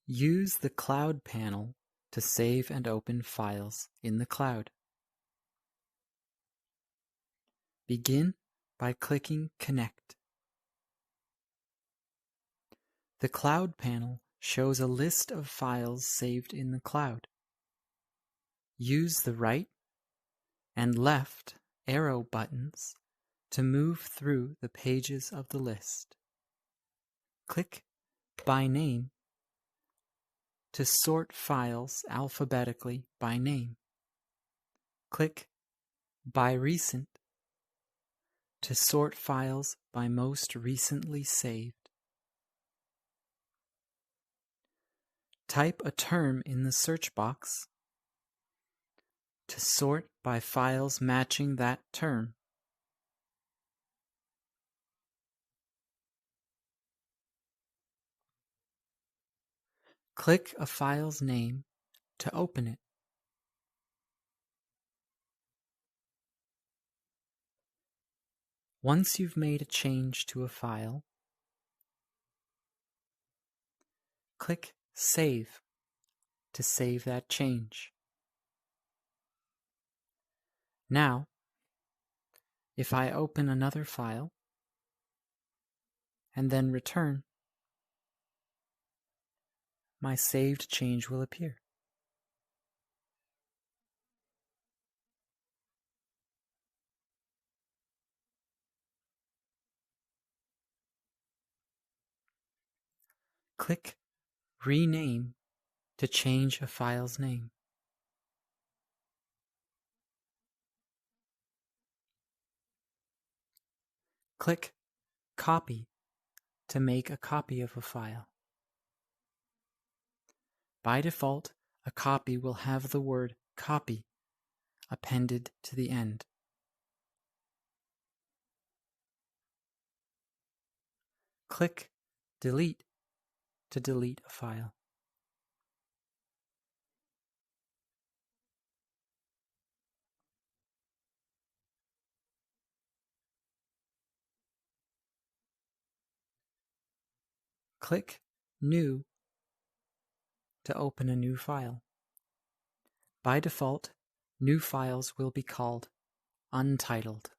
Use the Cloud panel to save and open files in the cloud. Begin by clicking Connect. The Cloud panel shows a list of files saved in the cloud. Use the right and left arrow buttons to move through the pages of the list. Click By Name to sort files alphabetically by name. Click By Recent to sort files by most recently saved. Type a term in the search box to sort by files matching that term. Click a file's name to open it. Once you've made a change to a file, click Save to save that change. Now, if I open another file and then return, my saved change will appear. Click Rename to change a file's name. Click Copy to make a copy of a file. By default, a copy will have the word copy appended to the end. Click Delete to delete a file. Click New to open a new file. By default, new files will be called untitled.